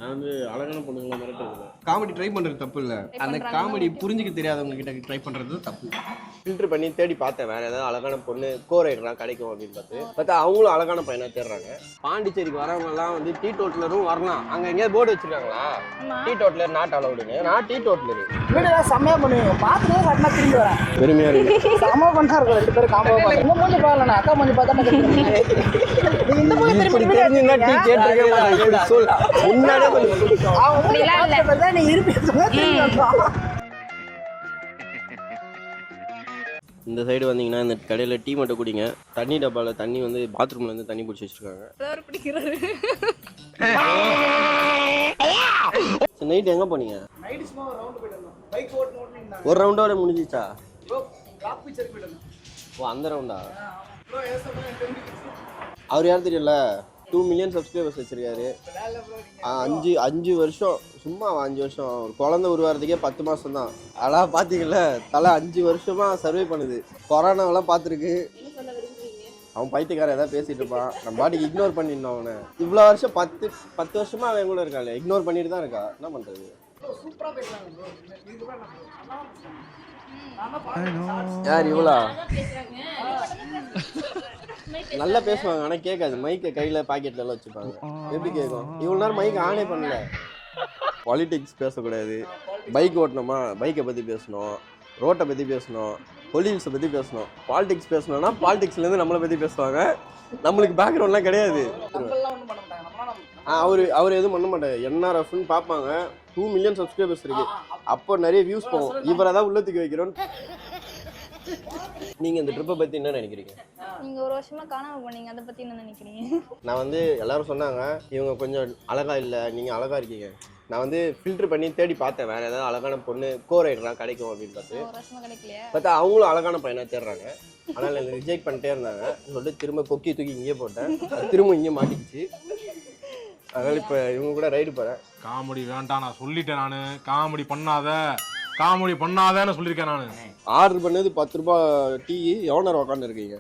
நான் வந்து அழகான பொண்ணுங்களை மிரட்டுறது காமெடி ட்ரை பண்ணுறது தப்பு இல்லை, அந்த காமெடி புரிஞ்சுக்க தெரியாதவங்க கிட்ட ட்ரை பண்ணுறது தப்பு. ஃபில்டர் பண்ணி தேடி பார்த்தேன் வேற ஏதாவது அழகான பொண்ணு கோரைடுறா கிடைக்கும் அப்படின்னு பார்த்தா அவங்களும் அழகான பையனா தேடுறாங்க. பாண்டிச்சேரிக்கு வரவங்கலாம் வந்து டீ டோட்டலரும் வரலாம். அங்கே எங்கேயாவது போர்டு வச்சிருக்காங்களா டீ டோட்டலர் நாட் அலவுடுன்னு? நான் டீ டோட்டலர் வீடியோ செம்மையா பண்ணுவீங்க, பார்த்துட்டு கட்டினா திரும்பி வரேன். பெருமையா இருக்கு. செம்ம பண்ணா இருக்கும், 2 பேரும் காம்போ பண்ணுங்க. இந்த மூஞ்சி பாக்கலண்ணா, அக்கா மூஞ்சி பார்த்தா நீங்க இந்த மூஞ்சி திரும்பி தெரிஞ்சுன்னா டீ கேட்டிருக்கேன் சொல் முன்னாடியே நீ இருப்பீங்க. இந்த சைடு வந்தீங்கன்னா இந்த கடையில் டீ மட்டும் குடிங்க. தண்ணி டப்பாவில் தண்ணி வந்து பாத்ரூம்ல இருந்து தண்ணி பிடிச்சி வச்சிருக்காங்க. நைட் எங்க போனீங்க? ஒரு ரவுண்டோட முடிஞ்சிச்சா? ஓ அந்த ரவுண்டா? அவர் யாரும் தெரியல, 2 மில்லியன் சப்ஸ்கிரைபர்ஸ் வச்சிருக்காரு. 5 வருஷம், சும்மா 5 வருஷம். ஒரு குழந்தை உருவாகிறதுக்கே 10 மாதம் தான். அதெல்லாம் பார்த்தீங்கல்ல, தலை 5 வருஷமா சர்வே பண்ணுது. கொரோனாவெல்லாம் பார்த்துருக்கு. அவன் பைத்தியக்காரன் ஏதாவது பேசிட்டு இருப்பான், நம்ம பாட்டுக்கு இக்னோர் பண்ணிடணும் அவனை. இவ்வளோ வருஷம் 10 வருஷமா அவன் கூட இருக்காள், இக்னோர் பண்ணிட்டு தான் இருக்கா. என்ன பண்ணுறது? யார் இவ்வளோ நல்லா பேசுவாங்க ஆனால் கேட்காது. மைக்கை கையில் பாக்கெட்ல எல்லாம் வச்சுப்பாங்க, எப்படி கேட்கும்? இவ்வளோ நேரம் மைக் ஆனே பண்ணல. பாலிடிக்ஸ் பேசக்கூடாது. பைக் ஓட்டணுமா, பைக்கை பற்றி பேசணும், ரோட்டை பற்றி பேசணும், பொலிட்டிக்ஸை பற்றி பேசணும். பாலிடிக்ஸ் பேசணும்னா பாலிடிக்ஸ்லேருந்து நம்மளை பற்றி பேசுவாங்க. நம்மளுக்கு பேக்ரவுண்ட்லாம் கிடையாது. அவர் எதுவும் பண்ண மாட்டார். என்ஆர்எஃப்னு பார்ப்பாங்க. 2 மில்லியன் சப்ஸ்கிரைபர்ஸ் இருக்கு. அப்போ நிறைய வியூஸ் போகும். இவரை தான் உள்ளத்துக்கு வைக்கிறோம். நீங்க இந்த ட்ரிப்பை பத்தி என்ன நினைக்கிறீங்க? நீங்க ஒரு வருஷமா காணாம போனீங்க, அதை பத்தி என்ன நினைக்கிறீங்க? நான் வந்து எல்லாரும் சொன்னாங்க இவங்க கொஞ்சம் அழகா இல்லை, நீங்க அழகா இருக்கீங்க. நான் வந்து ஃபில்டர் பண்ணி தேடி பார்த்தேன் வேற ஏதாவது அழகான பொண்ணு கோரைடுறா கிடைக்கும் அப்படின்னு பார்த்தா அவங்களும் அழகான பையனா தேடுறாங்க. ஆனால் எனக்கு ரிஜெக்ட் பண்ணிட்டே இருந்தாங்க. சொல்லிட்டு திரும்ப கொக்கி தூக்கி இங்கே போட்டேன், திரும்ப இங்கே மாட்டிக்கிச்சு. அதனால இப்போ இவங்க கூட ரைடு போகிறேன். காமெடி வேண்டாம் நான் சொல்லிட்டேன். நான் காமெடி பண்ணாதேன்னு சொல்லியிருக்கேன். நான் ஆர்டர் பண்ணது 10 ரூபாய் டீ. எவ்வளோ நேரம் உட்காந்து இருக்கீங்க?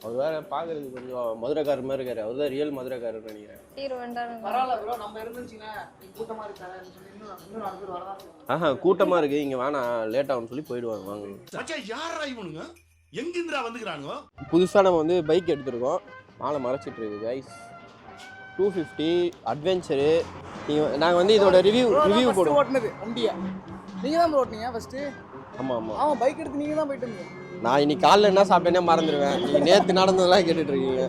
அவர் வேற பார்க்கறது கொஞ்சம் மதுரைக்காரர் மாதிரி இருக்காரு. அவர் தான் ரியல் மதுரைக்காரர்னு நினைக்கிறேன். ஆஹா கூட்டமாக இருக்குது இங்கே, வேணாம் லேட் ஆகும்னு சொல்லி போயிடுவாங்க. வாங்க புதுசாக நம்ம வந்து பைக் எடுத்துருக்கோம். மாலை மறைச்சிட்டு இருக்கு கைஸ். 250 அட்வென்ச்சரு. நாங்கள் வந்து இதோட ரிவ்யூ போடுவோம். ஓட்டுனது வண்டியை நீங்கள் தான் ஓட்டுனீங்க ஃபர்ஸ்ட்டு? ஆமாம். பைக் எடுத்து நீங்கள் தான் போயிட்டு இருந்தீங்க. நான் இன்னைக்கு காலைல என்ன சாப்பிட்டேனே மறந்துடுவேன். நீங்கள் நேற்று நடந்ததெல்லாம் கேட்டுட்ருக்கீங்க.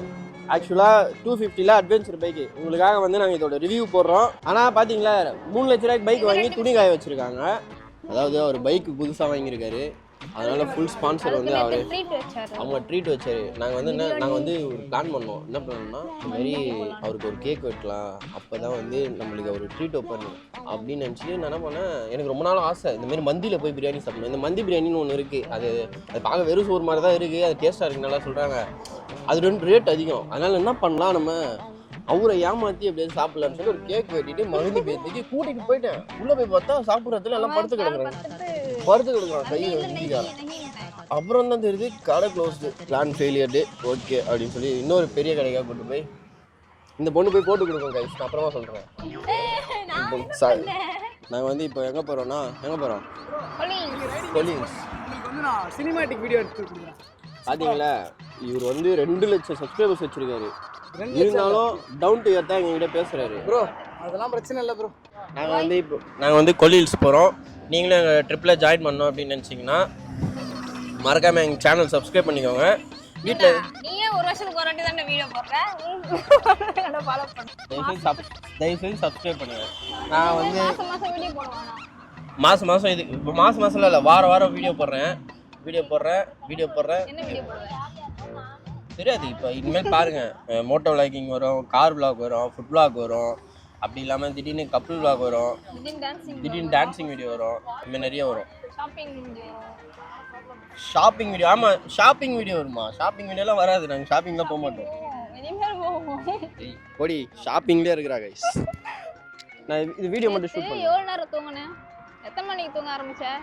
ஆக்சுவலாக 250 அட்வென்ச்சர் பைக்கு உங்களுக்காக வந்து நாங்கள் இதோட ரிவ்யூ போடுறோம். ஆனால் பார்த்தீங்களா 3 லட்ச ரூபாய்க்கு பைக் வாங்கி துணி காய வச்சுருக்காங்க. அதாவது அவர் பைக்கு புதுசாக வாங்கியிருக்காரு. அதனால ஃபுல் ஸ்பான்சர் வந்து அவர் அவங்க ட்ரீட் வச்சாரு. நாங்கள் வந்து ஒரு பிளான் பண்ணோம். என்ன பண்ணோம்னா இந்த மாதிரி அவருக்கு ஒரு கேக் வெட்டலாம், அப்போ தான் வந்து நம்மளுக்கு அவர் ட்ரீட் வைப்பாரு அப்படின்னு நினச்சிட்டு நான் என்ன பண்ணேன், எனக்கு ரொம்ப நாள் ஆசை இந்தமாரி மந்தியில் போய் பிரியாணி சாப்பிடணும். இந்த மந்தி பிரியாணின்னு ஒன்று இருக்குது. அது பார்க்க வெறும் சோறு மாதிரி தான் இருக்குது. அது டேஸ்ட்டாக இருக்குது நல்லா சொல்கிறாங்க. அது 2 ரேட் அதிகம். அதனால் என்ன பண்ணலாம், நம்ம அவரை ஏமாற்றி எப்படியாவது சாப்பிடலான்னு சொல்லி ஒரு கேக் வெட்டிட்டு மருந்து பேத்திட்டு கூட்டிகிட்டு போயிட்டேன். உள்ளே போய் பார்த்தா சாப்பிட்றதுல எல்லாம் படுத்து கிடக்குறாங்க. கையில் வச்சுக்காரன். அப்புறம் தான் தெரியுது கடை க்ளோஸ்டு, பிளான் ஃபெயிலியர்டு. ஓகே அப்படின்னு சொல்லி இன்னொரு பெரிய கடைக்காக கொண்டு போய் இந்த பொண்ணு போய் போட்டு கொடுக்கும் கைஸ். நான் அப்புறமா சொல்கிறேன். நாங்கள் வந்து இப்போ எங்கே போகிறோன்னா கொலின்ஸ் சினிமாட்டிக் வீடியோ எடுத்து பார்த்தீங்களா. இவர் வந்து 2 லட்சம் சப்ஸ்கிரைபர்ஸ் வச்சிருக்காரு. இருந்தாலும் டவுன் டு எர்த் தான் எங்ககிட்ட பேசுகிறாரு. ப்ரோ அதெல்லாம் பிரச்சனை இல்லை ப்ரோ. நாங்கள் வந்து கொலின்ஸ் போகிறோம். நீங்களும் எங்கள் ட்ரிப்பில் ஜாயின் பண்ணோம் அப்படின்னு நினச்சிங்கன்னா மறக்காமல் எங்கள் சேனல் சப்ஸ்கிரைப் பண்ணிக்கோங்க. வீட்டில் தயவுசெய்து சப்ஸ்கிரைப் பண்ணுங்கள். நான் வந்து மாதம் இது இப்போ மாதம் இல்லை, வாரம் வீடியோ போடுறேன். தெரியாது. இப்போ இனிமேல் பாருங்கள், மோட்டோ விளாகிங் வரும், கார் விளாக் வரும், ஃபுட் விளாக் வரும். அப்படி இல்லாமல் திடீர்னு கப்புள் விளாக் வரும், திடீர்னு டான்ஸிங் வீடியோ வரும். இதுமாதிரி நிறைய வரும். Shopping video. ஆமாம் ஷாப்பிங் வீடியோ வருமா? ஷாப்பிங் வீடியோலாம் வராது. நாங்கள் ஷாப்பிங்லாம் போக மாட்டோம். ஓடி ஷாப்பிங்லேயே இருக்கிறா கைஸ். நான் இது வீடியோ மட்டும் ஷூட் பண்ணேன். எவ்வளோ நேரம் தூங்கினேன்? எத்தனை மணிக்கு தூங்க ஆரம்பிச்சேன்?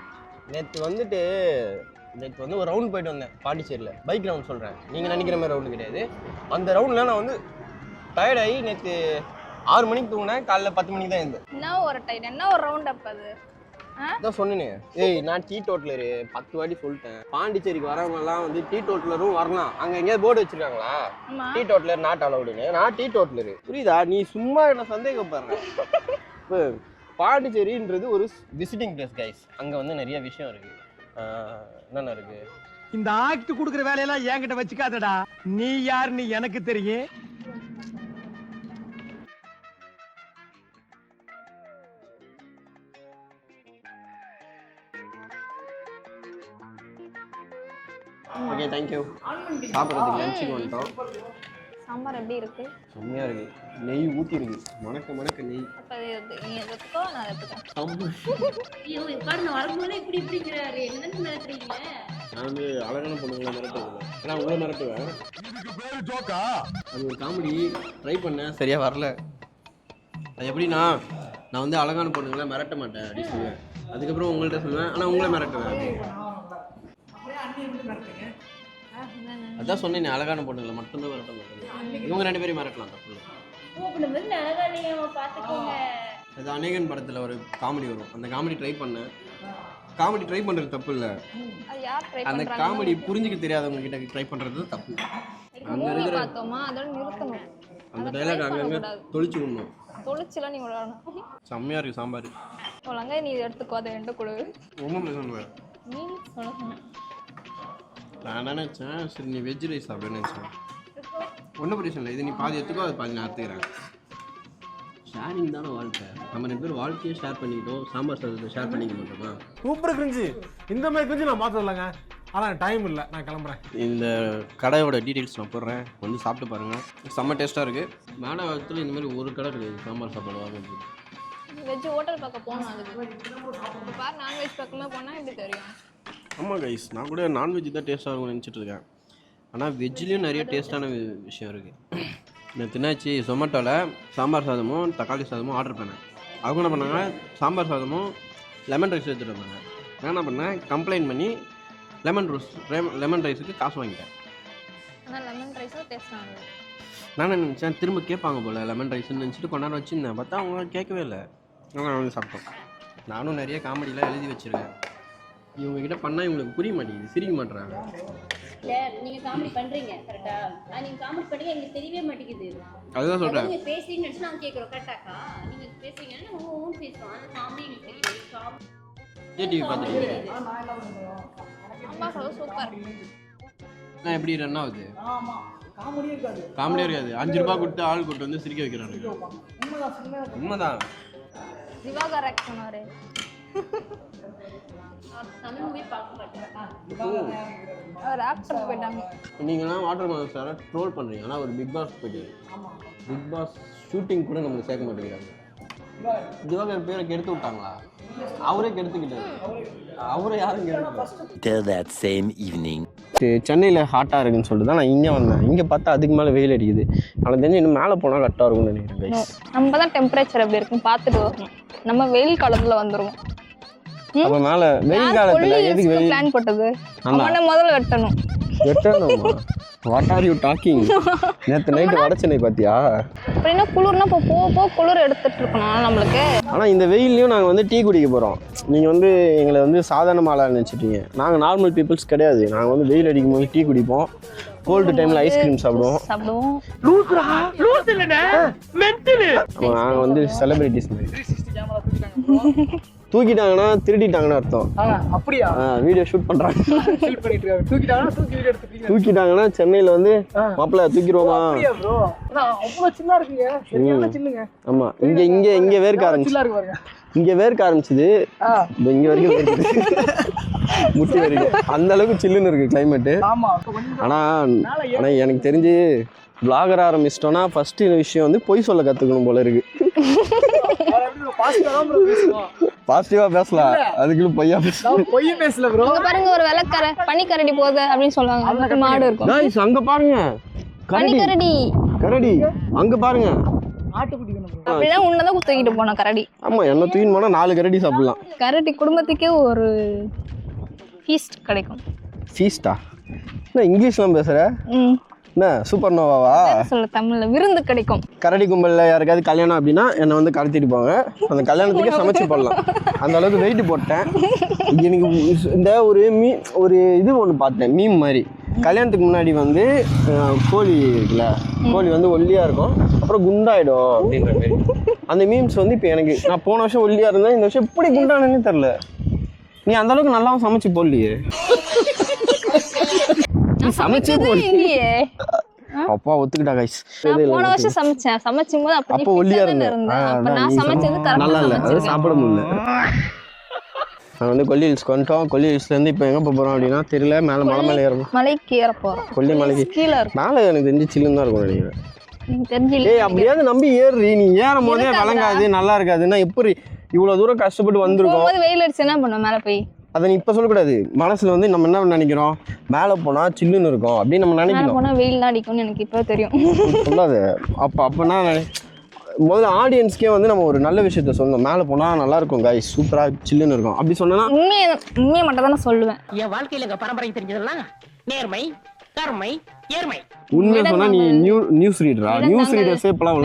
நேற்று வந்து ஒரு ரவுண்ட் போயிட்டு வந்தேன் பாண்டிச்சேரியில். பைக் ரவுண்ட் சொல்கிறேன், நீங்கள் நினைக்கிற மாதிரி ரவுண்டு கிடையாது. அந்த ரவுண்டில் நான் வந்து டயர்டாகி நேற்று 6 மணிக்கு தூங்கினேன், காலைல 10 மணிக்கு தான் எழுந்தேன். என்ன ஒரு டைட், என்ன ஒரு ரவுண்ட் அப் அது? அதான் சொன்னேனே, ஏய் நான் டீ டோட்டலரு 10 வாட்டி சொல்லிட்டேன். பாண்டிச்சேரிக்கு வரவங்க எல்லாம் வந்து டீ டோட்டலரும் வரலாம். அங்க எங்கேயாவது போர்டு வச்சிருக்காங்களா, டீ டோட்டலர் நாட் அலவுடுன்னு? நான் டீ டோட்டலரு. புரியுதா? நீ சும்மா என்ன சந்தேகப்படுற. இப்போ பாண்டிச்சேரின்றது ஒரு விசிட்டிங் பிளேஸ் கைஸ். அங்க வந்து நிறைய விஷயம் இருக்கு. என்னென்ன இருக்கு? இந்த ஆக்ட் குடுக்குற வேலையெல்லாம் என்கிட்ட வச்சுக்காதடா. நீ யாருன்னு எனக்கு தெரியும். Okay, thank you. சாப்பிட்றதுக்கு லஞ்சுக்கு வந்துட்டோம். சாம்பார் எப்படி இருக்கு? செம்மையா இருக்கு. நெய் ஊற்றி இருக்கு. மணக்க நெய். அப்போ நீ எதுக்கோ நான் எடுத்துக்கோ. ஐயோ பாருங்க வரும்போது இப்படிங்கிறாரு. என்னன்னு மிரட்டுறீங்க? நான் வந்து அழகான பொண்ணுங்களை மிரட்டுவேன். ஏன்னா உங்களை மிரட்டுவேன். அது ஒரு காமெடி ட்ரை பண்ணேன், சரியா வரல. அது எப்படின்னா, நான் வந்து அழகான பொண்ணுங்களை மிரட்ட மாட்டேன் அப்படி சொல்லுவேன். அதுக்கப்புறம் உங்கள்கிட்ட சொல்லுவேன், ஆனால் உங்களை மிரட்டுவேன். அதான் சொன்னேன், அழகான பொண்ணுங்களை மட்டும்தான் மிரட்ட மாட்டேன். இவங்க 2 பேரும் மிரட்டலாம், தப்பு. அது அநேகன் படத்துல ஒரு காமெடி வரும். அந்த காமெடி ட்ரை பண்ணேன். காமெடி ட்ரை பண்றது தப்பு இல்லை. அது யார் ட்ரை அந்த பண்றாங்க? காமெடி புரிஞ்சுக்க தெரியாதவங்க கிட்ட ட்ரை பண்றது தப்பு. அங்க இருக்கிற பார்த்தோமா, அதோட நிறுத்தணும். அந்த டைலாக் அங்கங்க தொளிச்சு விடணும். தொளிச்சுலாம் நீ விடணும். செம்மையா இருக்கு சாம்பார். ஒழுங்கா நீ இதை எடுத்துக்கோ, அதை என்கிட்ட கொடு. ஒன்றும் பிரச்சனை. நீ சொல்ல சொன்ன. நான் நினைச்சேன் சரி நீ வெஜ் ரைஸ் சாப்பிடுன்னு நினைச்சேன். ஒன்றும் பிரச்சனை இல்லை. இது நீ பாதி எடுத்துக்கோ, அது பாதி நான் எடுத்துக்கிறேன். ஷேரிங் தானே வாழ்க்கை. நம்ம 2 பேர் வாழ்க்கையை ஷேர் பண்ணிக்கிட்டோம், சாம்பார் சாதத்தை ஷேர் பண்ணிக்க மாட்டோமா? Super cringe. இந்த மாதிரி கிரிஞ்சு நான் பார்த்ததில்லைங்க. ஆனால் டைம் இல்லை, நான் கிளம்புறேன். இந்த கடையோட டீட்டெயில்ஸ் நான் போடுறேன், வந்து சாப்பிட்டு பாருங்கள். செம்ம டேஸ்ட்டாக இருக்குது. மேடவாக்கத்தில் இந்த மாதிரி ஒரு கடை இருக்குது சாம்பார் சாப்பாடு வாங்குறது. வெஜ் ஹோட்டல் பக்கம் போகணும். அதுக்கு இப்போ பார், நான்வெஜ் பக்கமே போனால் எப்படி தெரியும்? ஆமாம் கைஸ், நான் கூட நான்வெஜ் தான் டேஸ்ட்டாக இருக்கும்னு நினச்சிட்டு இருக்கேன். ஆனால் வெஜ்லேயும் நிறைய டேஸ்ட்டான விஷயம் இருக்குது. நான் தின்னாச்சு ஜொமேட்டோவில் சாம்பார் சாதமும் தக்காளி சாதமும் ஆர்டர் பண்ணேன். அவங்க என்ன பண்ணாங்க, சாம்பார் சாதமும் லெமன் ரைஸ் எடுத்துகிட்டு வந்தாங்க. நான் என்ன பண்ணேன், கம்ப்ளைண்ட் பண்ணி லெமன் ரைஸுக்கு காசு வாங்கிட்டேன். ஆனால் லெமன் ரைஸும் டேஸ்ட் ஆகுது. நான் நினச்சேன் திரும்ப கேட்பாங்க போல் லெமன் ரைஸ்ன்னு நினச்சிட்டு கொண்டாட வச்சுருந்தேன். பார்த்தா அவங்க கேட்கவே இல்லை. நான் வந்து சாப்பிட்டோம். நானும் நிறைய காமெடியெலாம் எழுதி வச்சுருக்கேன். இவங்ககிட்ட பண்ணால் இவங்களுக்கு புரிய மாட்டேங்குது, சிரிக்க மாட்டேறாங்க. இல்ல நீங்க காமெடி பண்றீங்க கரெக்டா? நீங்க காமெடி பண்ணி எங்களுக்கு தெரியவே மாட்டேங்குது. அதுதான் சொல்கிறேன். நீங்க பேசுறீங்கன்னு நினைச்சு நாங்க கேக்குறோம். கரெக்டாக்கா? நீங்க பேசுறீங்கன்னா நாங்க ஓன் பேசுறோம். அந்த காமெடி எங்களுக்கு தெரியும். டிவி பார்த்துட்டு சாம்பார் சாதம் சூப்பர். நான் எப்படி ரன் ஆகுது? ஆமா, காமெடியே இருக்காது. காமெடியாக இருக்காது. 5 ரூபா கொடுத்து ஆள் கூட்டு வந்து சிரிக்க வைக்கிறாங்க. உண்மைதான். திவாகர் ஆக்ட் பண்ணாரு. தமிழ் மூவி பார்க்க மாட்டேன். அவர் ஆக்ட் பண்ண போயிட்டாங்க. நீங்களாம் வாட்டர் மாதம் சாரை ட்ரோல் பண்ணுறீங்க. ஆனால் ஒரு பிக் பாஸ் போயிட்டு பிக் பாஸ் ஷூட்டிங் கூட நமக்கு சேர்க்க மாட்டேங்கிறாங்க. திவாகர் பேரை கெடுத்து விட்டாங்களா? அவரே கெடுத்துக்கிட்டாரு. அவரை யாரும் சென்னையில் ஹாட்டாக இருக்குன்னு சொல்லிட்டு தான் நான் இங்கே வந்தேன். இங்கே பார்த்தா அதுக்கு மேலே வெயில் அடிக்குது. ஆனால் தெரிஞ்சு இன்னும் மேலே போனால் கரெக்டாக இருக்கும்னு நினைக்கிறேன். நம்ம தான் டெம்பரேச்சர் எப்படி இருக்குன்னு பார்த்துட்டு வரணும். நம்ம வெயில் காலத்தில் வந்துடுவோம். அப்போ மேலே வெயில் காலத்தில் எதுக்கு வெயில் பிளான் போட்டது? அவனை முதல்ல வெட்டணும். வெட்டணுமா? What are you talking? நேற்று நைட்டு வட சென்னை பார்த்தியா? அப்படின்னா குளிர்னா இப்போ போக குளிர் எடுத்துட்டு இருக்கணும் நம்மளுக்கு. ஆனால் இந்த வெயிலையும் நாங்கள் வந்து டீ குடிக்க போகிறோம். நீங்கள் வந்து எங்களை வந்து சாதாரண ஆளாக நினச்சிட்டீங்க. நாங்கள் நார்மல் பீப்புள்ஸ் கிடையாது. நாங்கள் வந்து வெயில் அடிக்கும் போது டீ குடிப்போம், கோல்டு டைமில் ஐஸ்கிரீம் சாப்பிடுவோம். நாங்கள் வந்து செலிபிரிட்டிஸ் தூக்கிட்டாங்கன்னா திருடிட்டாங்கன்னு அர்த்தம். அப்படியா? வீடியோ ஷூட் பண்றாங்க. ஷூட் பண்ணிட்டு இருக்காங்க. தூக்கிட்டாங்கன்னா தூக்கி வீடியோ எடுத்துட்டீங்க. தூக்கிட்டாங்கன்னா சென்னையில வந்து மாப்பிள்ள தூக்கிடுவோமா? அப்படியா ப்ரோ? நான் அவ்வளவு சில்லா இருக்கீங்க. சரியான சில்லுங்க. ஆமா, இங்க இங்க இங்க வேர்க்க ஆரம்பிச்சு. சில்லா இருக்கு பாருங்க. இங்க வேர்க்க ஆரம்பிச்சது. இங்க வரைக்கும் வேர்க்குது. முட்டி வரைக்கும். அந்த அளவுக்கு சில்லுன்னு இருக்கு கிளைமேட். ஆமா. ஆனா எனக்கு தெரிஞ்சு vlogger ஆரம்பிச்சிட்டோம்னா ஃபர்ஸ்ட் விஷயம் வந்து பொய் சொல்ல கத்துக்கணும் போல இருக்கு. பாசிட்டிவா பேசலாம், அதுக்குள்ள பொய்யா பேசலாம். பொய் பேசல ப்ரோ. அங்க பாருங்க ஒரு வெள்ளக்கரை பனிக்கரடி போகுது அப்படின்னு சொல்லுவாங்க. அந்த மாடு இருக்கும். गाइस அங்க பாருங்க, பனிக்கரடி. கரடி அங்க பாருங்க. ஆட்டுக்குட்டி வேணும் ப்ரோ. அப்படின்னா உன்னதான் தூக்கிட்டு போனோம் கரடி. ஆமா, என்ன தூக்கிட்டு போனா 4 கரடி சாப்பிடலாம். கரடி குடும்பத்துக்கே ஒரு ஃபீஸ்ட் கிடைக்கும். ஃபீஸ்டா? என்ன இங்கிலீஷ்லாம் பேசுற? என்ன சூப்பர் நோவாவா? சொல்ல தமிழ்ல விருந்து கிடைக்கும். கரடி கும்பலில் யாருக்காவது கல்யாணம் அப்படின்னா என்னை வந்து கடத்திட்டு போங்க, அந்த கல்யாணத்துக்கே சமைச்சு போடலாம். அந்த அளவுக்கு வெயிட் போட்டேன். எனக்கு இந்த ஒரு இது ஒன்று பார்த்தேன், மீம் மாதிரி. கல்யாணத்துக்கு முன்னாடி வந்து கோழி இருக்குல்ல, கோழி வந்து ஒல்லியாக இருக்கும், அப்புறம் குண்டாயிடும் அப்படின்ற மாதிரி. அந்த மீம்ஸ் வந்து இப்போ எனக்கு, நான் போன வருஷம் ஒல்லியாக இருந்தேன், இந்த வருஷம் எப்படி குண்டானேன்னு தெரில. நீ அந்த அளவுக்கு நல்லாவும் சமைச்சு போடலையே. சமைச்சே போடலையே. அப்பா ஒத்துக்கிட்டா கைஸ். போன வருஷம் சமைச்சும் போது அப்போ ஒல்லியா இருந்தேன். நான் சமைச்சது நல்லா இல்லை, அது சாப்பிட முடியல. நான் வந்து கொல்லி ஹில்ஸ்க்கு வந்துட்டோம். கொல்லி ஹில்ஸ்லேருந்து இப்போ எங்கே போகிறோம் அப்படின்னா தெரியல. மேலே மேலே ஏறணும், மலைக்கு ஏற போகிறோம். கொல்லி மலைக்கு கீழே இருக்கும். மேலே எனக்கு தெரிஞ்சு சில்லுன்னு தான் இருக்கும் நினைக்கிறேன். தெரிஞ்சு அப்படியாவது நம்பி ஏறி. நீ ஏறும் போதே வழங்காது, நல்லா இருக்காதுன்னா எப்படி இவ்வளோ தூரம் கஷ்டப்பட்டு வந்திருக்கோம். வெயில் அடிச்சு என்ன பண்ணுவோம் மேலே போய்? அதை நீ இப்போ சொல்லக்கூடாது. மனசில் வந்து நம்ம என்ன நினைக்கிறோம், மேலே போனால் சில்லுன்னு இருக்கும் அப்படின்னு நம்ம நினைக்கிறோம். போனால் வெயில் தான் அடிக்கும்னு எனக்கு இப்போ தெரியும். சொல்லாது. அப்போனா முதல்ல ஆடியன்ஸ்க்கே வந்து நம்ம ஒரு நல்ல விஷயத்த சொல்லணும். மேலே போனால் நல்லா இருக்கும் காய்ஸ், சூப்பராக சில்லுன்னு இருக்கும் அப்படி சொன்னா உண்மையை மட்டும் தான் நான் சொல்லுவேன். என் வாழ்க்கையில் எங்கள் பரம்பரை தெரிஞ்சதெல்லாம் நேர்மை, கருமை, ஏர்மை. உண்மையை சொன்னா நீ நியூஸ் ரீடரா? நியூஸ் ரீடர்ஸே இப்பெல்லாம்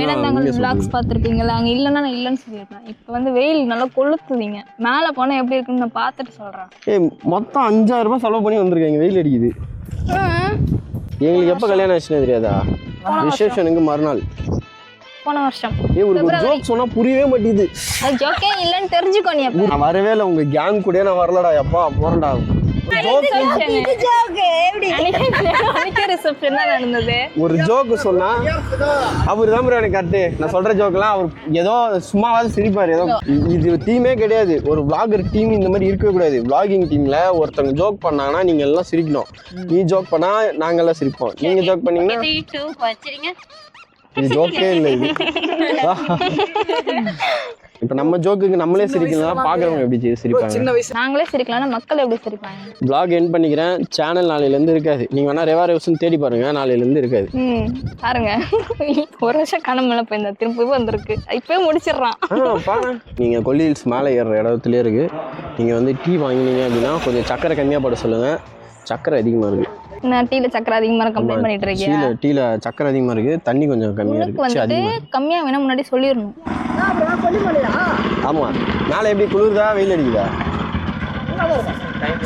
விளாக்ஸ் பார்த்துருப்பீங்களா? அங்கே இல்லைன்னா நான் இல்லைன்னு சொல்லியிருப்பேன். இப்போ வந்து வெயில் நல்லா கொளுத்துதீங்க. மேலே போனால் எப்படி இருக்குன்னு நான் பார்த்துட்டு சொல்கிறேன். மொத்தம் 5000 ரூபாய் செலவு பண்ணி வந்திருக்காங்க, வெயில் அடிக்குது. எங்களுக்கு எப்போ கல்யாணம் ஆச்சுன்னே தெரியாதா? ரிசப்ஷனுக்கு மறுநாள் போன வருஷம். ஒரு ஜோக் சொன்னா புரியவே மாட்டேங்குது. அது ஜோக்கே இல்லைன்னு தெரிஞ்சுக்கோ. நீ நான் வரவே இல்லை, உங்க கேங் கூட நான் வரலடா. எப்பா போறேன்டா. ஒரு ஜோக்கு சொன்னா அவரு தான் எனக்கு கரெக்டு. நான் சொல்ற ஜோக்கெல்லாம் அவர் ஏதோ சும்மாவாவது சிரிப்பாரு. ஏதோ இது டீமே கிடையாது, ஒரு vlogger டீம் இந்த மாதிரி இருக்கவே கூடாது. vlogging டீம்ல ஒருத்தவங்க ஜோக் பண்ணாங்கன்னா நீங்க எல்லாம் சிரிக்கணும். நீ ஜோக் பண்ணா நாங்க எல்லாம் சிரிப்போம். நீங்க ஜோக் பண்ணீங்கன்னா இது ஜோக்கே இல்லை. இது இப்ப நம்ம ஜோக்குக்கு நம்மளே சிரிக்கலாம், பாக்குறவங்க எப்படி சிரிப்பாங்க? நாங்களே சிரிக்கலாம், மக்கள் எப்படி சிரிப்பாங்க? vlog எண்ட் பண்ணிக்கிறேன். சேனல் நாளையில இருந்து இருக்காது. நீங்க வேணா ரெவா ரெவ்ஸ்னு தேடி பாருங்க, நாளையில இருந்து இருக்காது. பாருங்க, ஒரு வருஷம் கணமல போய் திருப்பி வந்திருக்கு, இப்பவே முடிச்சிடறான். நீங்க கொல்லி ஹில்ஸ் மேலே ஏறுற இடத்துலயே இருக்கு. நீங்க வந்து டீ வாங்கினீங்க அப்படின்னா கொஞ்சம் சக்கரை கம்மியா போட சொல்லுங்க. சக்கரை அதிகமா இருக்கு. நான் டீல சக்கரை அதிகமா கம்ப்ளைண்ட் பண்ணிட்டு இருக்கேன். டீல சக்கரை அதிகமா இருக்கு, தண்ணி கொஞ்சம் கம்மியா இருக்கு. வந்து கம்மியா வேணா முன்னாடி சொல்லிடணும். ஆமா, நாளை எப்படி குளிர்தா வெயில் அடிக்குதா?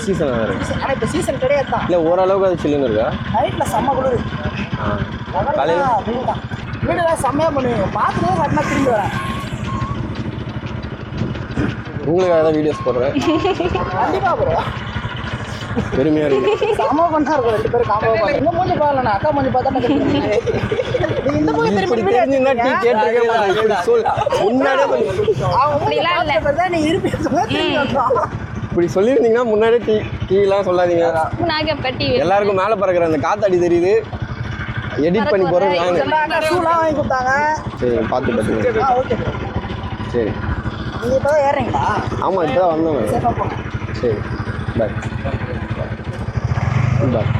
சீசன் வேற. ஆனா இப்ப சீசன் கிடையாது. இல்ல ஓரளவுக்கு அது சில்லுன்னு இருக்கா? நைட்ல செம்ம குளிர். காலையில வீடுல செம்மையா பண்ணுவீங்க. பாத்துட்டு கரெக்டா திரும்பி வரேன். உங்களுக்கு ஏதாவது வீடியோஸ் போடுறேன் கண்டிப்பா ப்ரோ. பெருமையா இருக்கு. செம்ம பண்ணா இருக்கும். 2 பேரும் காம்போ பண்ணி. இந்த மூஞ்சி பாக்கலண்ணா, அக்கா மூஞ்சி பார்த்தா நீ இந்த மூஞ்சி திரும்பி தெரிஞ்சிருந்தா டீ கேட்டிருக்கே மாட்டேன். சொல் முன்னாடியே அப்படிலாம் இல்ல. நீ இப்படி சொல்லியிருந்தீங்கன்னா முன்னாடியே டீலாம் சொல்லாதீங்க. எல்லாருக்கும் மேலே பறக்கிற அந்த காத்தாடி தெரியுது. எடிட் பண்ணி போறது வாங்க. ஷூலாம் வாங்கி கொடுத்தாங்க. சரி பார்த்து பார்த்துங்க. ஓகே சரி. நீங்க இப்போ ஏறீங்களா? ஆமாம் இப்போ தான் வந்தோங்க. சரி பாய் பாய்.